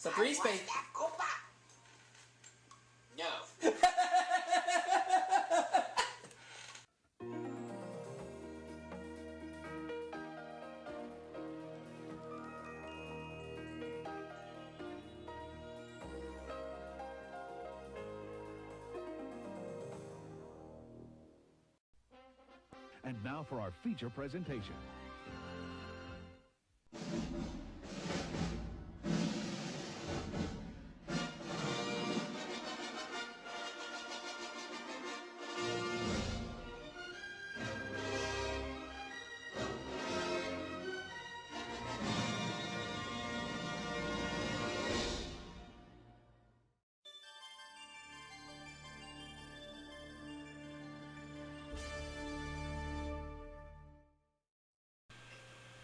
So 3 space. No. And now for our feature presentation.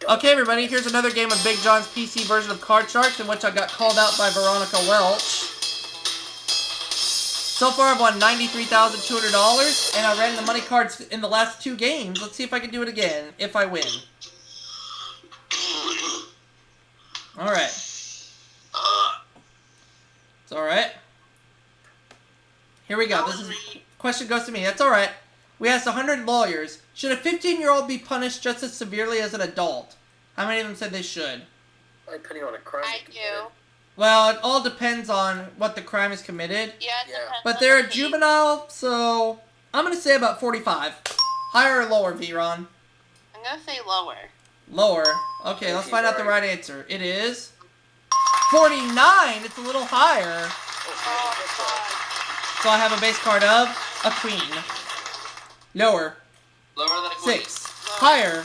Okay, everybody, here's another game of Big John's PC version of Card Sharks, in which I got called out by Veronica Welch. So far, I've won $93,200, and I ran the money cards in the last 2 games. Let's see if I can do it again, if I win. Alright. It's alright. Here we go. This is question goes to me. That's alright. We asked 100 lawyers, should a 15-year-old be punished just as severely as an adult? How many of them said they should? Depending on a crime. I do. Well, it all depends on what the crime is committed. Yeah, it depends But on they're the a case. juvenile, so I'm going to say about 45. Higher or lower, Veron? I'm gonna say lower. Lower. Okay, let's you, find out the Brian. right answer. It is 49. It's a little higher. Oh, God. So I have a base card of a queen. Lower. Lower than a queen. 6. Higher.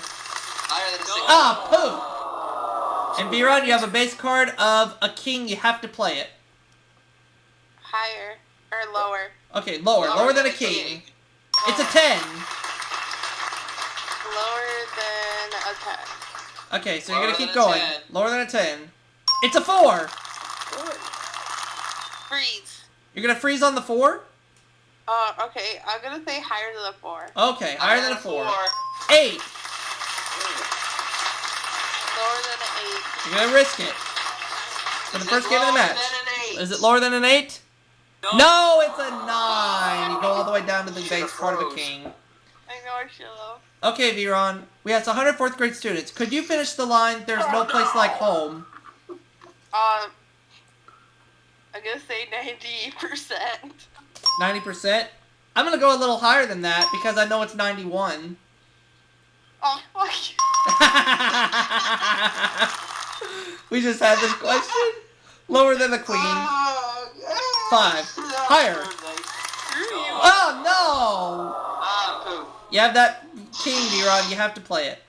Higher than a 6. Ah, poo. And Veron, you have a base card of a king. You have to play it. Higher. Or lower. Okay, lower. Lower than a king. It's a 10. Lower than a 10. Okay, so you're Lower going to keep than a going. 10. Lower than a 10. It's a 4. Freeze. You're going to freeze on the 4? Okay. I'm gonna say higher than a 4. Okay, higher than a 4. 8. Lower than an 8. You're going to risk it. For the first game of the match. Is it lower than an 8? No. No, it's a 9. You go all the way down to the base card of a froze. king. I know I should have. Okay, Veron. We asked 100 4th grade students. Could you finish the line, there's no place like home? I'm gonna say 90%. 90%? I'm going to go a little higher than that because I know it's 91. Oh, fuck. We just had this question. Lower than the queen. 5. Higher. Screw you. Oh, no! You have that king, Veron. You have to play it.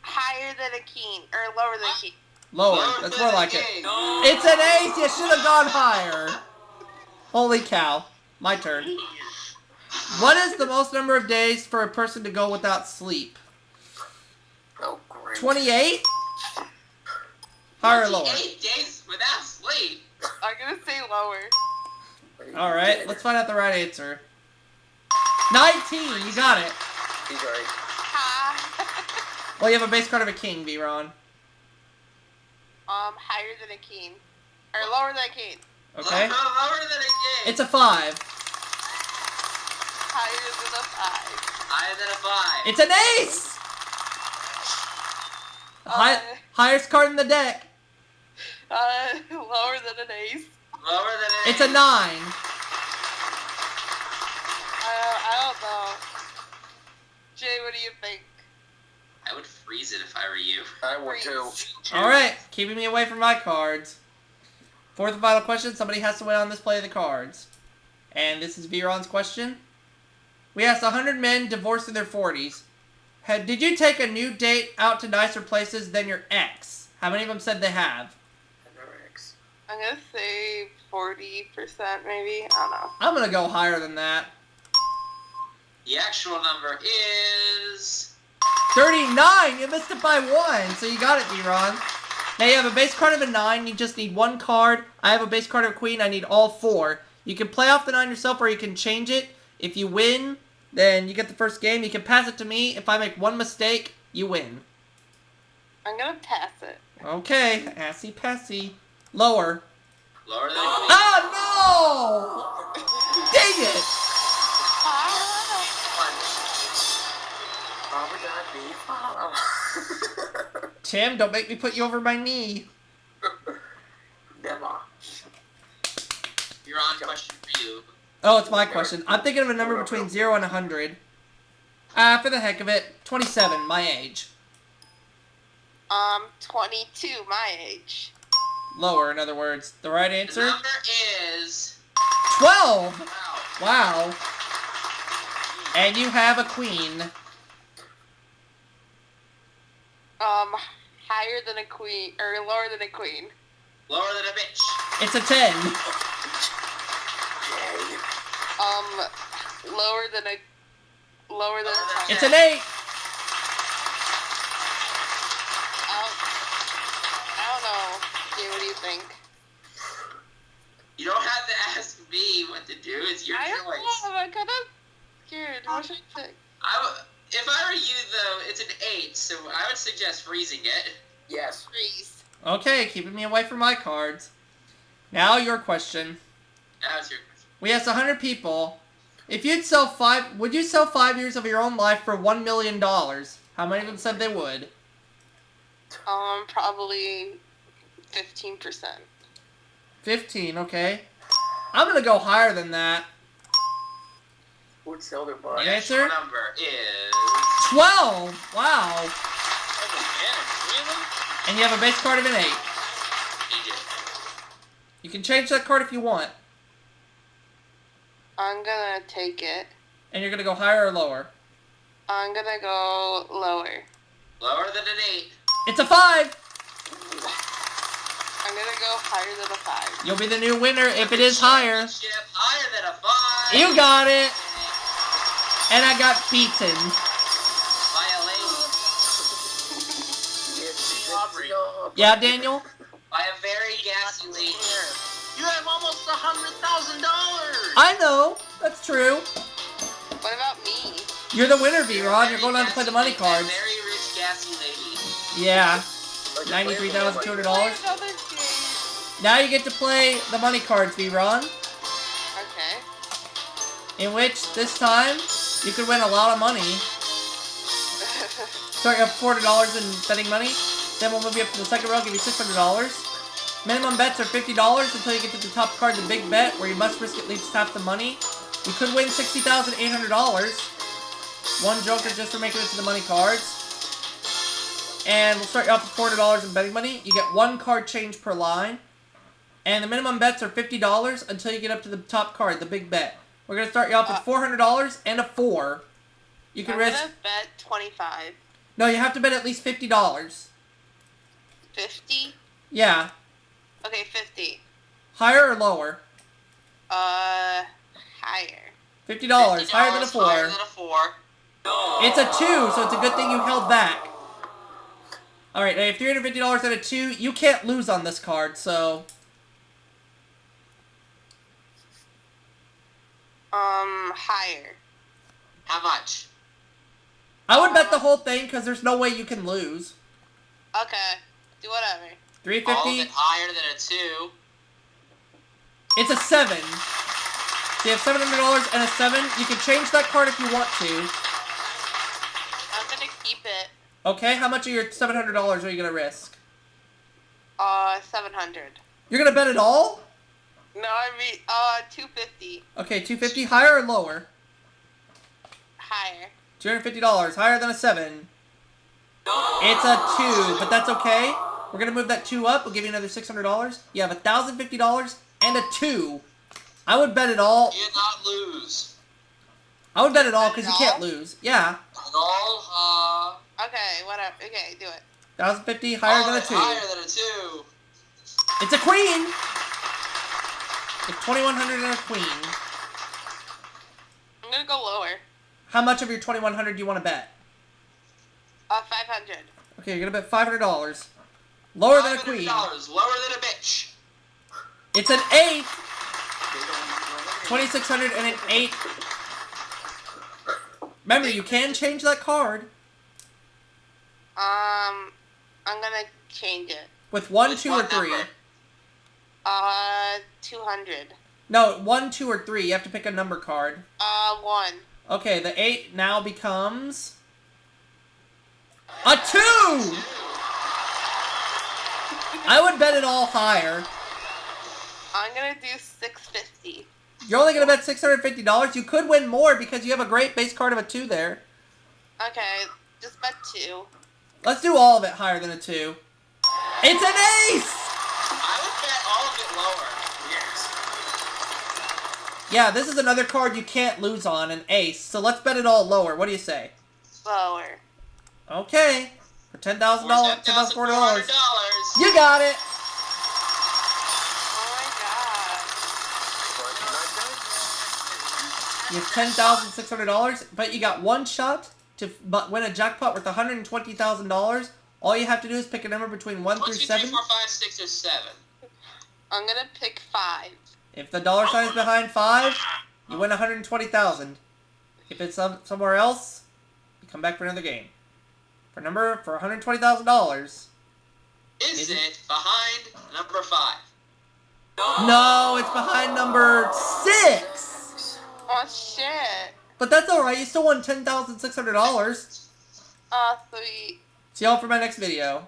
Higher than a king. Or lower than a king. Lower. That's more like it. It's an ace. You should have gone higher. Holy cow. My turn. What is the most number of days for a person to go without sleep? Oh, great. 28? Higher or lower? 8 days without sleep. I'm gonna say lower. Alright, let's find out the right answer. 19! You got it. He's right. Ha. Well, you have a base card of a king, Veron. Higher than a king. Or lower than a king. Okay? Lower than a king. It's a 5. Higher than a 5. Higher than a 5. It's an ace! Highest card in the deck. Lower than an ace. Lower than an It's a 9. I don't know. Jay, what do you think? I would freeze it if I were you. I would too. Alright, keeping me away from my cards. 4th and final question, somebody has to win on this play of the cards. And this is Veron's question. We asked 100 men divorced in their 40s. Did you take a new date out to nicer places than your ex? How many of them said they have? I'm gonna say 40% maybe. I don't know. I'm going to go higher than that. The actual number is 39! You missed it by 1, so you got it, Veron. Now you have a base card of a 9, you just need 1 card. I have a base card of a queen, I need all 4. You can play off the 9 yourself or you can change it. If you win, then you get the first game. You can pass it to me. If I make 1 mistake, you win. I'm gonna pass it. Okay, assy-passy. Lower. Lower than a queen. Oh, no! Dang it! Tim, don't make me put you over my knee. Never. You're on question for you. Oh, it's my question. I'm thinking of a number between 0 and 100. For the heck of it, 27, my age. 22, my age. Lower, in other words. The right The answer? number is 12! wow. Wow. And you have a queen. Higher than a queen, or lower than a queen. Lower than a bitch. It's a 10. Lower than a It's an 8. I don't know. Okay, what do you think? You don't have to ask me what to do. It's your I don't choice. know. I'm kind of scared. What should I pick? If I were you, though, it's an 8, so I would suggest freezing it. Yes. Freeze. Okay, keeping me away from my cards. Now your question. That was your question. We asked 100 people. If you'd sell would you sell 5 years of your own life for $1 million? How many of them said they would? Probably 15%. 15, okay. I'm gonna go higher than that. Would sell their The body. Answer? actual number is 12! Wow. really? And you have a base card of an 8. Change it. You can change that card if you want. I'm gonna take it. And you're gonna go higher or lower? I'm gonna go lower. Lower than an 8. It's a 5! I'm gonna go higher than a 5. You'll be the new winner if it is higher. Championship higher than a 5. You got it! And I got beaten. By a lady. Yeah, Daniel? By a very gassy lady. You have almost $100,000. I know. That's true. What about me? You're the winner, V-Ron. You're going on to play the money cards. Very rich gassy lady. Yeah. $93,200. Another game. Now you get to play the money cards, V-Ron. Okay. In which, this time, you could win a lot of money. Start you up $400 in betting money. Then we'll move you up to the second row, give you $600. Minimum bets are $50 until you get to the top card, the big bet, where you must risk at least half the money. You could win $60,800. One joker just for making it to the money cards. And we'll start you off with $400 in betting money. You get one card change per line. And the minimum bets are $50 until you get up to the top card, the big bet. We're going to start you off with $400 and a 4. You can I'm risk... gonna bet 25. No, you have to bet at least $50. 50? Yeah. Okay, 50. Higher or lower? Higher. $50. Higher than a 4. Higher than a 4. It's a 2, so it's a good thing you held back. Alright, now you have $350 and a 2. You can't lose on this card, so... Higher. How much? I would bet the whole thing, because there's no way you can lose. Okay. Do whatever. All of $350. it higher than a 2. It's a 7. So you have $700 and a 7. You can change that card if you want to. I'm gonna keep it. Okay, how much of your $700 are you going to risk? 700. You're going to bet it all? No, I mean, 250. Okay, $250. Higher or lower? Higher. $250. Higher than a 7. It's a 2, but that's okay. We're going to move that 2 up. We'll give you another $600. You have $1,050 and a 2. I would bet it all. You cannot lose. I would bet it all because you Bet it can't all? lose. Yeah. At all, Okay, whatever. Okay, do it. $1,050 higher than a 2. Higher than a 2. It's a queen. It's $2,100 and a queen. I'm gonna go lower. How much of your $2,100 do you want to bet? 500. Okay, you're gonna bet $500. Lower than a queen. $500, lower than a bitch. It's an 8. 2,600 and an 8. Remember, you can change that card I'm gonna change it. with 1, With 2, or what 3. number? 200. No, 1, 2, or 3. You have to pick a number card. 1. Okay, the 8 now becomes a 2! I would bet it all higher. I'm gonna do 650. You're only going to bet $650? You could win more because you have a great base card of a 2 there. Okay, just bet 2. Let's do all of it higher than a 2. It's an ace! I would bet all of it lower. Yes. Yeah, this is another card you can't lose on, an ace. So let's bet it all lower. What do you say? Lower. Okay. For $10,000, $10,400. $10,400. You got it! Oh my god. You have $10,600, but you got one shot to win a jackpot worth $120,000. All you have to do is pick a number between 1 through 7. 4, 5, 6, or 7. I'm gonna pick 5. If the dollar sign is behind 5, you win $120,000. If it's somewhere else, you come back for another game. For $120,000. Is it behind number 5? No, it's behind number 6. Oh shit. But that's alright, you still won $10,600. Sweet. See y'all for my next video.